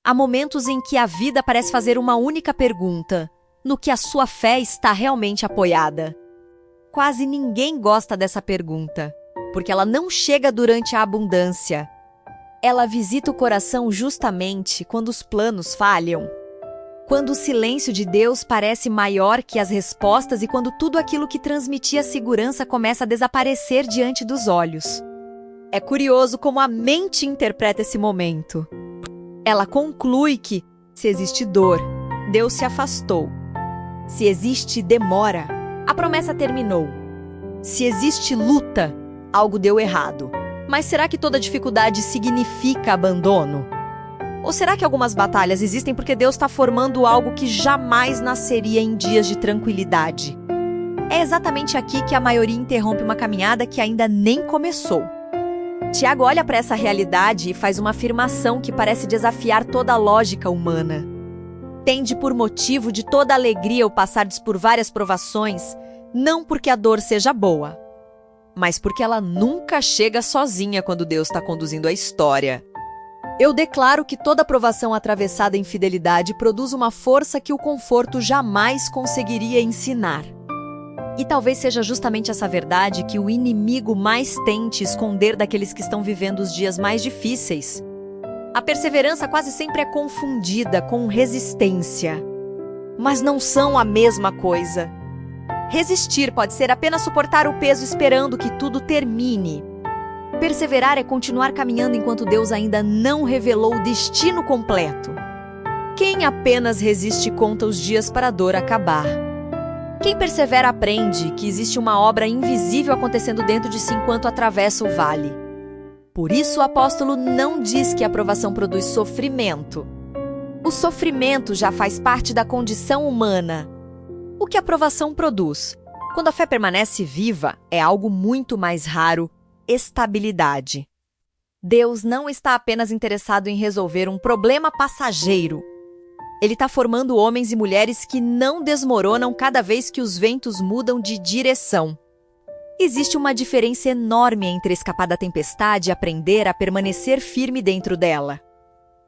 Há momentos em que a vida parece fazer uma única pergunta: no que a sua fé está realmente apoiada? Quase ninguém gosta dessa pergunta, porque ela não chega durante a abundância. Ela visita o coração justamente quando os planos falham. Quando o silêncio de Deus parece maior que as respostas e quando tudo aquilo que transmitia segurança começa a desaparecer diante dos olhos. É curioso como a mente interpreta esse momento. Ela conclui que, se existe dor, Deus se afastou. Se existe demora, a promessa terminou. Se existe luta, algo deu errado. Mas será que toda dificuldade significa abandono? Ou será que algumas batalhas existem porque Deus está formando algo que jamais nasceria em dias de tranquilidade? É exatamente aqui que a maioria interrompe uma caminhada que ainda nem começou. Tiago olha para essa realidade e faz uma afirmação que parece desafiar toda a lógica humana. Tende por motivo de toda alegria o passardes por várias provações, não porque a dor seja boa, mas porque ela nunca chega sozinha quando Deus está conduzindo a história. Eu declaro que toda provação atravessada em fidelidade produz uma força que o conforto jamais conseguiria ensinar. E talvez seja justamente essa verdade que o inimigo mais tente esconder daqueles que estão vivendo os dias mais difíceis. A perseverança quase sempre é confundida com resistência. Mas não são a mesma coisa. Resistir pode ser apenas suportar o peso esperando que tudo termine. Perseverar é continuar caminhando enquanto Deus ainda não revelou o destino completo. Quem apenas resiste conta os dias para a dor acabar. Quem persevera aprende que existe uma obra invisível acontecendo dentro de si enquanto atravessa o vale. Por isso o apóstolo não diz que a provação produz sofrimento. O sofrimento já faz parte da condição humana. O que a provação produz, quando a fé permanece viva, é algo muito mais raro: estabilidade. Deus não está apenas interessado em resolver um problema passageiro. Ele está formando homens e mulheres que não desmoronam cada vez que os ventos mudam de direção. Existe uma diferença enorme entre escapar da tempestade e aprender a permanecer firme dentro dela.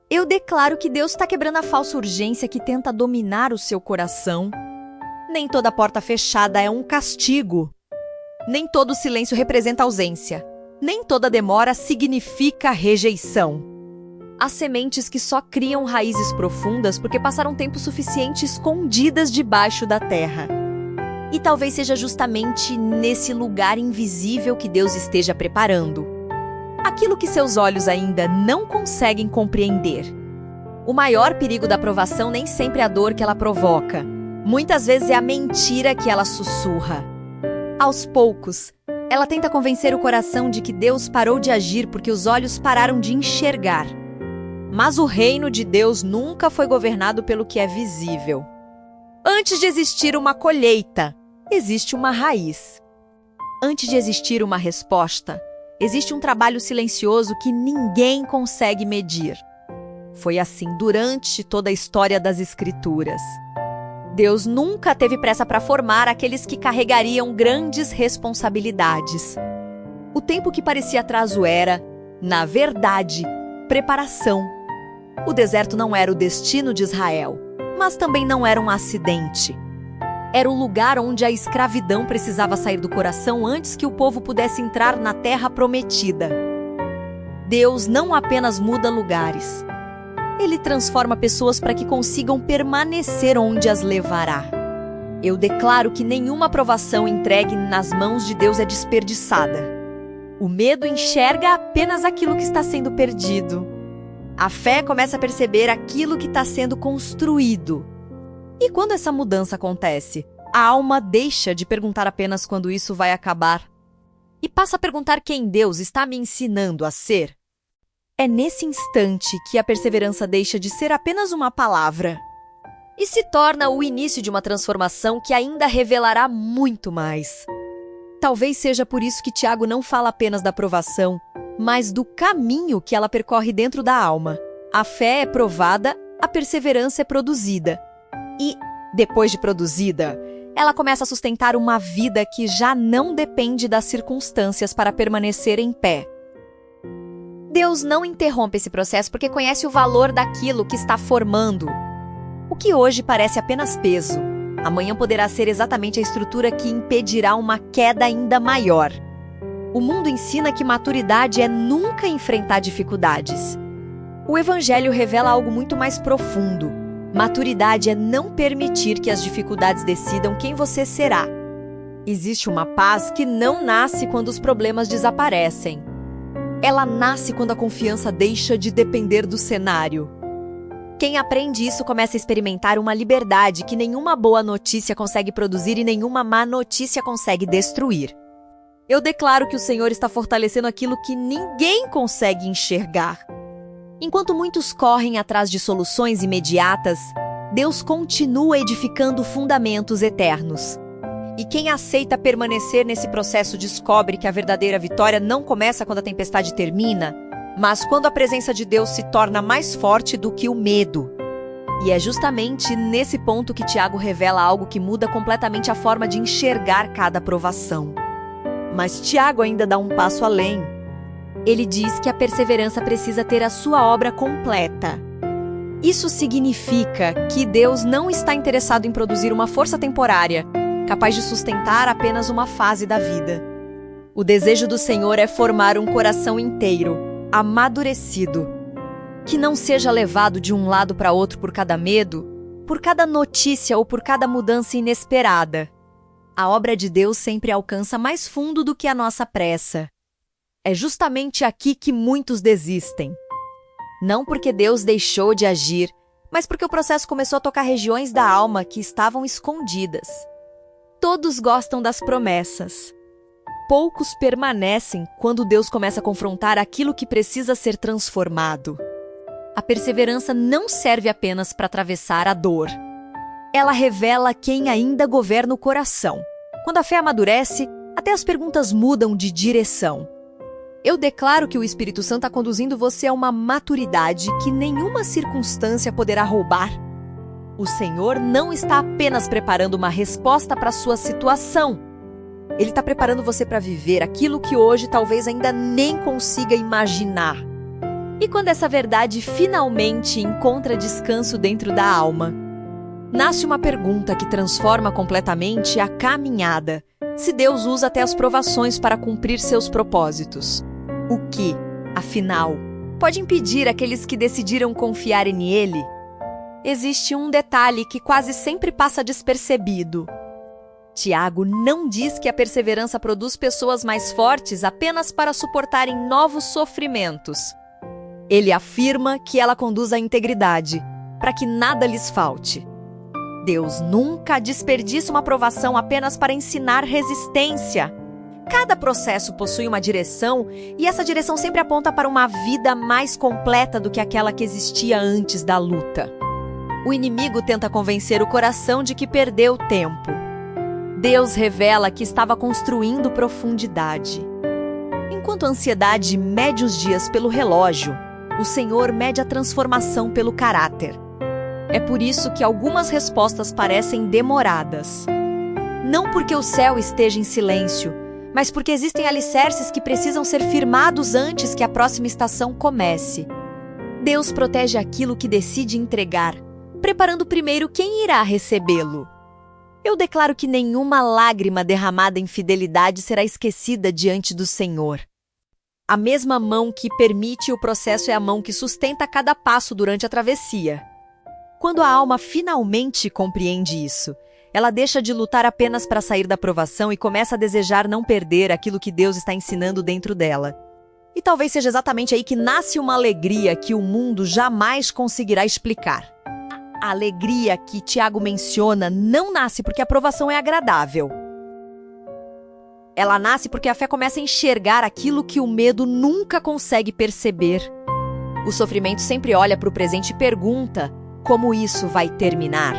Eu declaro que Deus está quebrando a falsa urgência que tenta dominar o seu coração. Nem toda porta fechada é um castigo. Nem todo silêncio representa ausência. Nem toda demora significa rejeição. Há sementes que só criam raízes profundas porque passaram tempo suficiente escondidas debaixo da terra. E talvez seja justamente nesse lugar invisível que Deus esteja preparando aquilo que seus olhos ainda não conseguem compreender. O maior perigo da provação nem sempre é a dor que ela provoca. Muitas vezes é a mentira que ela sussurra. Aos poucos, ela tenta convencer o coração de que Deus parou de agir porque os olhos pararam de enxergar. Mas o reino de Deus nunca foi governado pelo que é visível. Antes de existir uma colheita, existe uma raiz. Antes de existir uma resposta, existe um trabalho silencioso que ninguém consegue medir. Foi assim durante toda a história das Escrituras. Deus nunca teve pressa para formar aqueles que carregariam grandes responsabilidades. O tempo que parecia atraso era, na verdade, preparação. O deserto não era o destino de Israel, mas também não era um acidente. Era o lugar onde a escravidão precisava sair do coração antes que o povo pudesse entrar na terra prometida. Deus não apenas muda lugares. Ele transforma pessoas para que consigam permanecer onde as levará. Eu declaro que nenhuma provação entregue nas mãos de Deus é desperdiçada. O medo enxerga apenas aquilo que está sendo perdido. A fé começa a perceber aquilo que está sendo construído. E quando essa mudança acontece, a alma deixa de perguntar apenas quando isso vai acabar e passa a perguntar quem Deus está me ensinando a ser. É nesse instante que a perseverança deixa de ser apenas uma palavra e se torna o início de uma transformação que ainda revelará muito mais. Talvez seja por isso que Tiago não fala apenas da provação, mas do caminho que ela percorre dentro da alma. A fé é provada, a perseverança é produzida. E, depois de produzida, ela começa a sustentar uma vida que já não depende das circunstâncias para permanecer em pé. Deus não interrompe esse processo porque conhece o valor daquilo que está formando. O que hoje parece apenas peso, amanhã poderá ser exatamente a estrutura que impedirá uma queda ainda maior. O mundo ensina que maturidade é nunca enfrentar dificuldades. O Evangelho revela algo muito mais profundo. Maturidade é não permitir que as dificuldades decidam quem você será. Existe uma paz que não nasce quando os problemas desaparecem. Ela nasce quando a confiança deixa de depender do cenário. Quem aprende isso começa a experimentar uma liberdade que nenhuma boa notícia consegue produzir e nenhuma má notícia consegue destruir. Eu declaro que o Senhor está fortalecendo aquilo que ninguém consegue enxergar. Enquanto muitos correm atrás de soluções imediatas, Deus continua edificando fundamentos eternos. E quem aceita permanecer nesse processo descobre que a verdadeira vitória não começa quando a tempestade termina, mas quando a presença de Deus se torna mais forte do que o medo. E é justamente nesse ponto que Tiago revela algo que muda completamente a forma de enxergar cada provação. Mas Tiago ainda dá um passo além. Ele diz que a perseverança precisa ter a sua obra completa. Isso significa que Deus não está interessado em produzir uma força temporária, capaz de sustentar apenas uma fase da vida. O desejo do Senhor é formar um coração inteiro, amadurecido, que não seja levado de um lado para outro por cada medo, por cada notícia ou por cada mudança inesperada. A obra de Deus sempre alcança mais fundo do que a nossa pressa. É justamente aqui que muitos desistem. Não porque Deus deixou de agir, mas porque o processo começou a tocar regiões da alma que estavam escondidas. Todos gostam das promessas. Poucos permanecem quando Deus começa a confrontar aquilo que precisa ser transformado. A perseverança não serve apenas para atravessar a dor. Ela revela quem ainda governa o coração. Quando a fé amadurece, até as perguntas mudam de direção. Eu declaro que o Espírito Santo está conduzindo você a uma maturidade que nenhuma circunstância poderá roubar. O Senhor não está apenas preparando uma resposta para a sua situação. Ele está preparando você para viver aquilo que hoje talvez ainda nem consiga imaginar. E quando essa verdade finalmente encontra descanso dentro da alma, nasce uma pergunta que transforma completamente a caminhada. Se Deus usa até as provações para cumprir seus propósitos, o que, afinal, pode impedir aqueles que decidiram confiar nele? Existe um detalhe que quase sempre passa despercebido. Tiago não diz que a perseverança produz pessoas mais fortes apenas para suportarem novos sofrimentos. Ele afirma que ela conduz à integridade, para que nada lhes falte. Deus nunca desperdiça uma provação apenas para ensinar resistência. Cada processo possui uma direção e essa direção sempre aponta para uma vida mais completa do que aquela que existia antes da luta. O inimigo tenta convencer o coração de que perdeu tempo. Deus revela que estava construindo profundidade. Enquanto a ansiedade mede os dias pelo relógio, o Senhor mede a transformação pelo caráter. É por isso que algumas respostas parecem demoradas. Não porque o céu esteja em silêncio, mas porque existem alicerces que precisam ser firmados antes que a próxima estação comece. Deus protege aquilo que decide entregar, preparando primeiro quem irá recebê-lo. Eu declaro que nenhuma lágrima derramada em fidelidade será esquecida diante do Senhor. A mesma mão que permite o processo é a mão que sustenta cada passo durante a travessia. Quando a alma finalmente compreende isso, ela deixa de lutar apenas para sair da provação e começa a desejar não perder aquilo que Deus está ensinando dentro dela. E talvez seja exatamente aí que nasce uma alegria que o mundo jamais conseguirá explicar. A alegria que Tiago menciona não nasce porque a provação é agradável. Ela nasce porque a fé começa a enxergar aquilo que o medo nunca consegue perceber. O sofrimento sempre olha para o presente e pergunta: como isso vai terminar?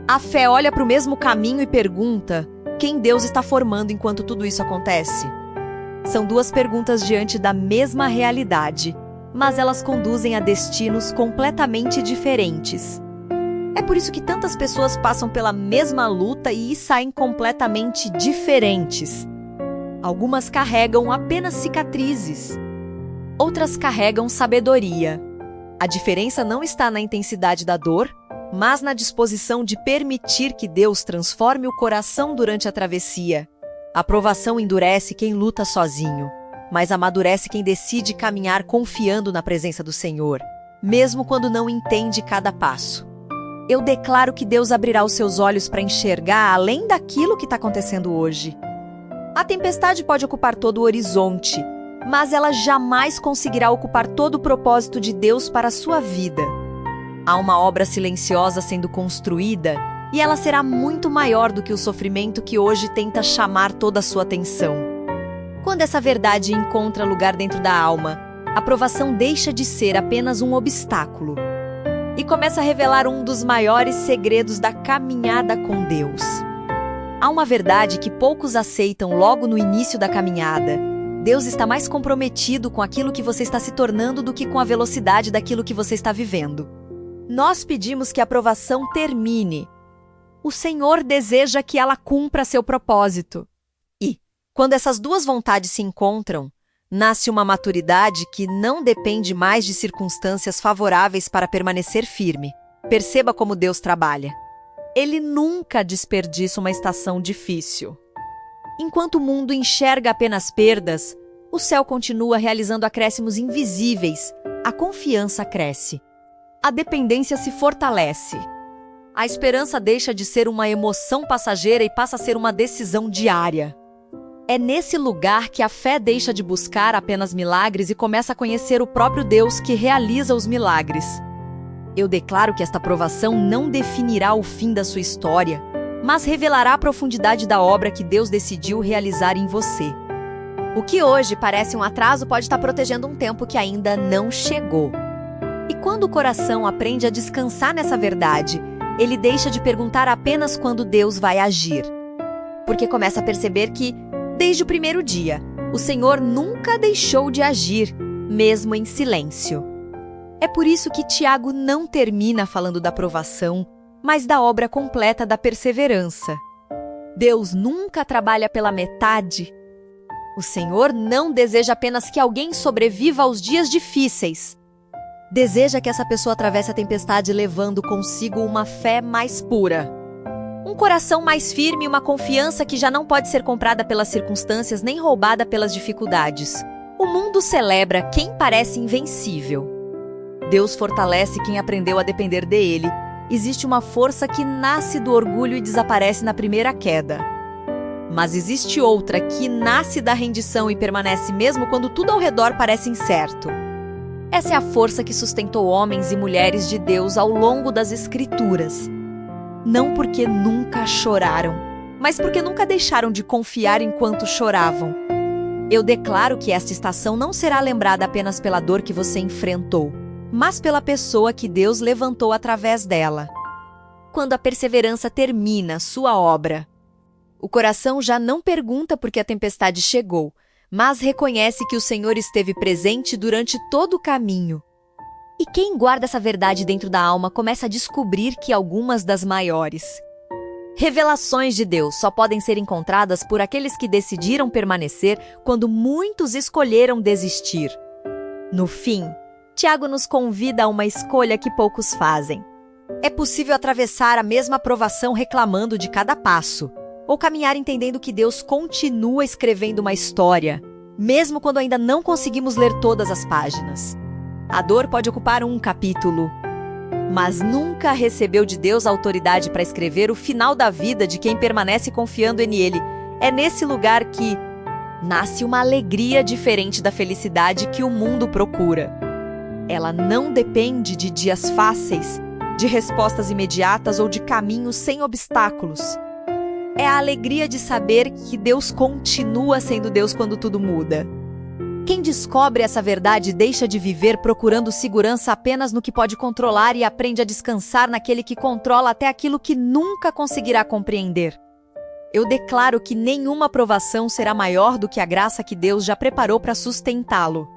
A fé olha para o mesmo caminho e pergunta: quem Deus está formando enquanto tudo isso acontece? São duas perguntas diante da mesma realidade, mas elas conduzem a destinos completamente diferentes. É por isso que tantas pessoas passam pela mesma luta e saem completamente diferentes. Algumas carregam apenas cicatrizes. outras carregam sabedoria. A diferença não está na intensidade da dor, mas na disposição de permitir que Deus transforme o coração durante a travessia. A provação endurece quem luta sozinho, mas amadurece quem decide caminhar confiando na presença do Senhor, mesmo quando não entende cada passo. Eu declaro que Deus abrirá os seus olhos para enxergar além daquilo que está acontecendo hoje. A tempestade pode ocupar todo o horizonte, mas ela jamais conseguirá ocupar todo o propósito de Deus para a sua vida. Há uma obra silenciosa sendo construída e ela será muito maior do que o sofrimento que hoje tenta chamar toda a sua atenção. Quando essa verdade encontra lugar dentro da alma, a provação deixa de ser apenas um obstáculo e começa a revelar um dos maiores segredos da caminhada com Deus. Há uma verdade que poucos aceitam logo no início da caminhada. Deus está mais comprometido com aquilo que você está se tornando do que com a velocidade daquilo que você está vivendo. Nós pedimos que a provação termine. O Senhor deseja que ela cumpra seu propósito. E, quando essas duas vontades se encontram, nasce uma maturidade que não depende mais de circunstâncias favoráveis para permanecer firme. Perceba como Deus trabalha. Ele nunca desperdiça uma estação difícil. Enquanto o mundo enxerga apenas perdas, o céu continua realizando acréscimos invisíveis. A confiança cresce. A dependência se fortalece. A esperança deixa de ser uma emoção passageira e passa a ser uma decisão diária. É nesse lugar que a fé deixa de buscar apenas milagres e começa a conhecer o próprio Deus que realiza os milagres. Eu declaro que esta provação não definirá o fim da sua história, mas revelará a profundidade da obra que Deus decidiu realizar em você. O que hoje parece um atraso pode estar protegendo um tempo que ainda não chegou. E quando o coração aprende a descansar nessa verdade, ele deixa de perguntar apenas quando Deus vai agir. Porque começa a perceber que, desde o primeiro dia, o Senhor nunca deixou de agir, mesmo em silêncio. É por isso que Tiago não termina falando da provação, mas da obra completa da perseverança. Deus nunca trabalha pela metade. O Senhor não deseja apenas que alguém sobreviva aos dias difíceis. Deseja que essa pessoa atravesse a tempestade levando consigo uma fé mais pura. Um coração mais firme e uma confiança que já não pode ser comprada pelas circunstâncias nem roubada pelas dificuldades. O mundo celebra quem parece invencível. Deus fortalece quem aprendeu a depender dele. Existe uma força que nasce do orgulho e desaparece na primeira queda. Mas existe outra que nasce da rendição e permanece mesmo quando tudo ao redor parece incerto. Essa é a força que sustentou homens e mulheres de Deus ao longo das Escrituras. Não porque nunca choraram, mas porque nunca deixaram de confiar enquanto choravam. Eu declaro que esta estação não será lembrada apenas pela dor que você enfrentou, mas pela pessoa que Deus levantou através dela. Quando a perseverança termina sua obra, o coração já não pergunta por que a tempestade chegou, mas reconhece que o Senhor esteve presente durante todo o caminho. E quem guarda essa verdade dentro da alma começa a descobrir que algumas das maiores revelações de Deus só podem ser encontradas por aqueles que decidiram permanecer quando muitos escolheram desistir. No fim, Tiago nos convida a uma escolha que poucos fazem. É possível atravessar a mesma provação reclamando de cada passo, ou caminhar entendendo que Deus continua escrevendo uma história, mesmo quando ainda não conseguimos ler todas as páginas. A dor pode ocupar um capítulo, mas nunca recebeu de Deus a autoridade para escrever o final da vida de quem permanece confiando nele. É nesse lugar que nasce uma alegria diferente da felicidade que o mundo procura. Ela não depende de dias fáceis, de respostas imediatas ou de caminhos sem obstáculos. É a alegria de saber que Deus continua sendo Deus quando tudo muda. Quem descobre essa verdade deixa de viver procurando segurança apenas no que pode controlar e aprende a descansar naquele que controla até aquilo que nunca conseguirá compreender. Eu declaro que nenhuma provação será maior do que a graça que Deus já preparou para sustentá-lo.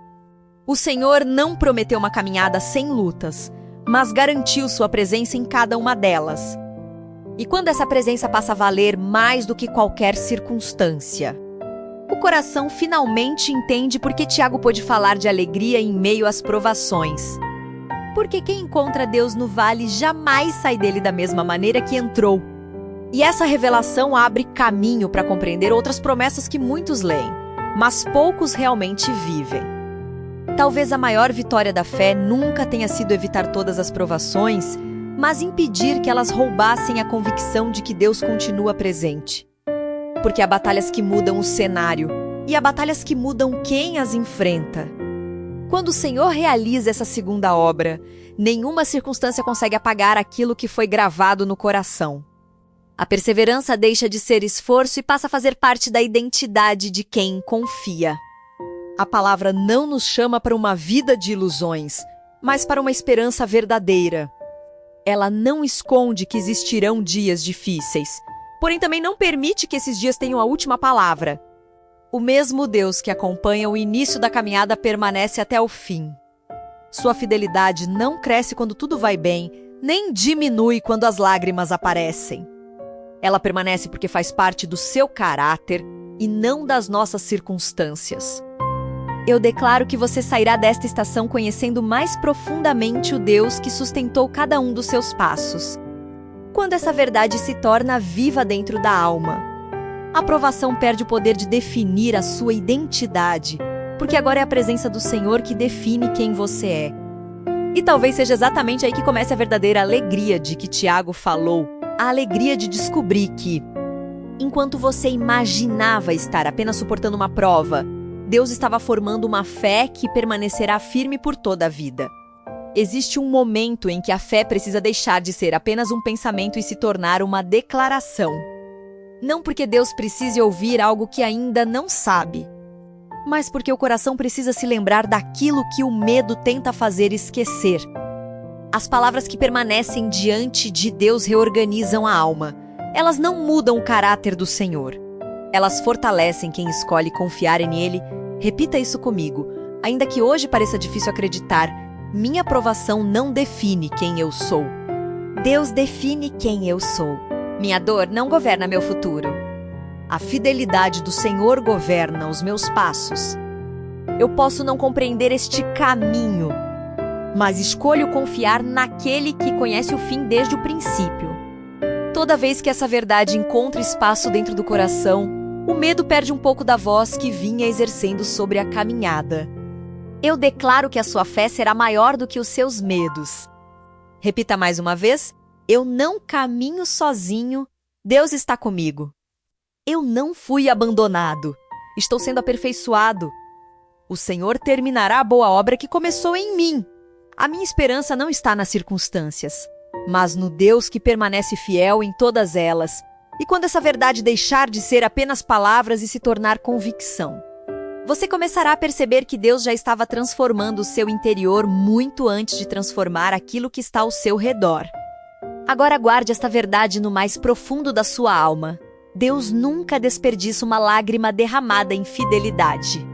O Senhor não prometeu uma caminhada sem lutas, mas garantiu sua presença em cada uma delas. E quando essa presença passa a valer mais do que qualquer circunstância, o coração finalmente entende por que Tiago pôde falar de alegria em meio às provações. Porque quem encontra Deus no vale jamais sai dele da mesma maneira que entrou. E essa revelação abre caminho para compreender outras promessas que muitos leem, mas poucos realmente vivem. Talvez a maior vitória da fé nunca tenha sido evitar todas as provações, mas impedir que elas roubassem a convicção de que Deus continua presente. Porque há batalhas que mudam o cenário e há batalhas que mudam quem as enfrenta. Quando o Senhor realiza essa segunda obra, nenhuma circunstância consegue apagar aquilo que foi gravado no coração. A perseverança deixa de ser esforço e passa a fazer parte da identidade de quem confia. A palavra não nos chama para uma vida de ilusões, mas para uma esperança verdadeira. Ela não esconde que existirão dias difíceis, porém também não permite que esses dias tenham a última palavra. O mesmo Deus que acompanha o início da caminhada permanece até o fim. Sua fidelidade não cresce quando tudo vai bem, nem diminui quando as lágrimas aparecem. Ela permanece porque faz parte do seu caráter e não das nossas circunstâncias. Eu declaro que você sairá desta estação conhecendo mais profundamente o Deus que sustentou cada um dos seus passos. Quando essa verdade se torna viva dentro da alma, a provação perde o poder de definir a sua identidade, porque agora é a presença do Senhor que define quem você é. E talvez seja exatamente aí que comece a verdadeira alegria de que Tiago falou, a alegria de descobrir que, enquanto você imaginava estar apenas suportando uma prova, Deus estava formando uma fé que permanecerá firme por toda a vida. Existe um momento em que a fé precisa deixar de ser apenas um pensamento e se tornar uma declaração. Não porque Deus precise ouvir algo que ainda não sabe, mas porque o coração precisa se lembrar daquilo que o medo tenta fazer esquecer. As palavras que permanecem diante de Deus reorganizam a alma. Elas não mudam o caráter do Senhor. Elas fortalecem quem escolhe confiar nele. Repita isso comigo. Ainda que hoje pareça difícil acreditar, minha aprovação não define quem eu sou. Deus define quem eu sou. Minha dor não governa meu futuro. A fidelidade do Senhor governa os meus passos. Eu posso não compreender este caminho, mas escolho confiar naquele que conhece o fim desde o princípio. Toda vez que essa verdade encontra espaço dentro do coração, o medo perde um pouco da voz que vinha exercendo sobre a caminhada. Eu declaro que a sua fé será maior do que os seus medos. Repita mais uma vez. Eu não caminho sozinho, Deus está comigo. Eu não fui abandonado, estou sendo aperfeiçoado. O Senhor terminará a boa obra que começou em mim. A minha esperança não está nas circunstâncias, mas no Deus que permanece fiel em todas elas. E quando essa verdade deixar de ser apenas palavras e se tornar convicção, você começará a perceber que Deus já estava transformando o seu interior muito antes de transformar aquilo que está ao seu redor. Agora guarde esta verdade no mais profundo da sua alma. Deus nunca desperdiça uma lágrima derramada em fidelidade.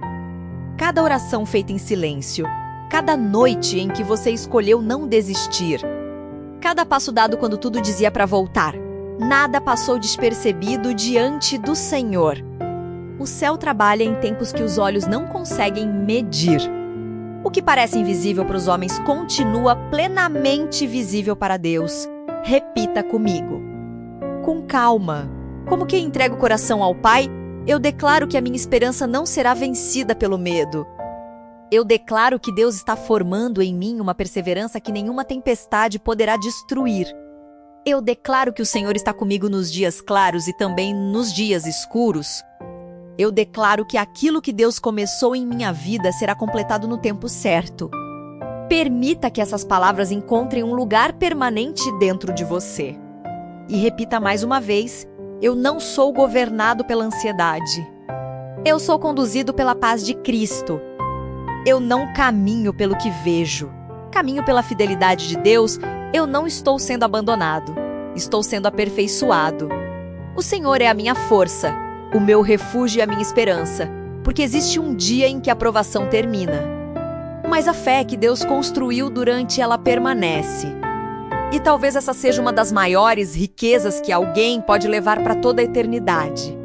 Cada oração feita em silêncio, cada noite em que você escolheu não desistir, cada passo dado quando tudo dizia para voltar, nada passou despercebido diante do Senhor. O céu trabalha em tempos que os olhos não conseguem medir. O que parece invisível para os homens continua plenamente visível para Deus. Repita comigo. Com calma, como quem entrega o coração ao Pai, eu declaro que a minha esperança não será vencida pelo medo. Eu declaro que Deus está formando em mim uma perseverança que nenhuma tempestade poderá destruir. Eu declaro que o Senhor está comigo nos dias claros e também nos dias escuros. Eu declaro que aquilo que Deus começou em minha vida será completado no tempo certo. Permita que essas palavras encontrem um lugar permanente dentro de você. E repita mais uma vez: eu não sou governado pela ansiedade. Eu sou conduzido pela paz de Cristo. Eu não caminho pelo que vejo. Caminho pela fidelidade de Deus. Eu não estou sendo abandonado. Estou sendo aperfeiçoado. O Senhor é a minha força, o meu refúgio e a minha esperança, porque existe um dia em que a provação termina. Mas a fé que Deus construiu durante ela permanece. E talvez essa seja uma das maiores riquezas que alguém pode levar para toda a eternidade.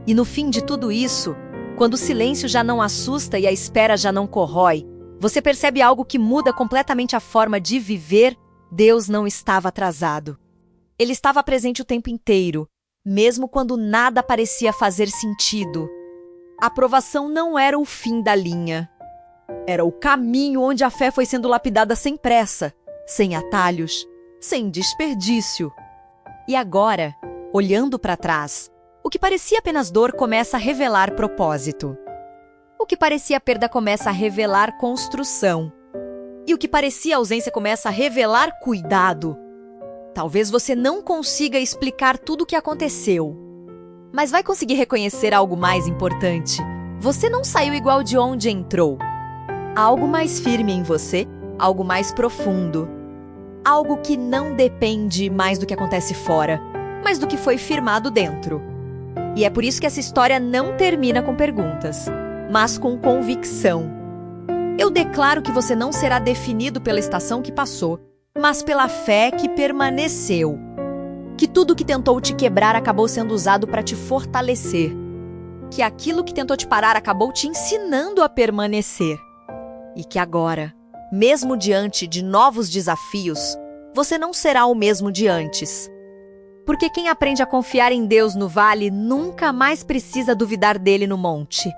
E no fim de tudo isso, Quando o silêncio já não assusta e a espera já não corrói, você percebe algo que muda completamente a forma de viver. Deus não estava atrasado. Ele estava presente o tempo inteiro, mesmo quando nada parecia fazer sentido. A aprovação não era o fim da linha. Era o caminho onde a fé foi sendo lapidada sem pressa, sem atalhos, sem desperdício. E agora, olhando para trás, o que parecia apenas dor começa a revelar propósito. O que parecia perda começa a revelar construção. E o que parecia ausência começa a revelar cuidado. Talvez você não consiga explicar tudo o que aconteceu, mas vai conseguir reconhecer algo mais importante. Você não saiu igual de onde entrou. Há algo mais firme em você, algo mais profundo. Algo que não depende mais do que acontece fora, mas do que foi firmado dentro. E é por isso que essa história não termina com perguntas, mas com convicção. Eu declaro que você não será definido pela estação que passou, mas pela fé que permaneceu. Que tudo que tentou te quebrar acabou sendo usado para te fortalecer. Que aquilo que tentou te parar acabou te ensinando a permanecer. E que agora, mesmo diante de novos desafios, você não será o mesmo de antes. Porque quem aprende a confiar em Deus no vale nunca mais precisa duvidar dele no monte.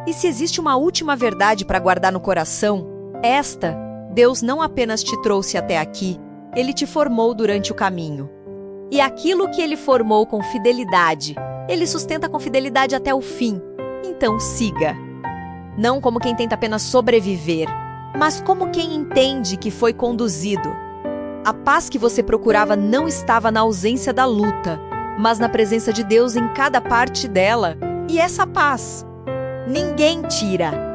E se existe uma última verdade para guardar no coração, esta: Deus não apenas te trouxe até aqui, Ele te formou durante o caminho. E aquilo que Ele formou com fidelidade, Ele sustenta com fidelidade até o fim. Então siga. Não como quem tenta apenas sobreviver, mas como quem entende que foi conduzido. A paz que você procurava não estava na ausência da luta, mas na presença de Deus em cada parte dela. E essa paz ninguém tira.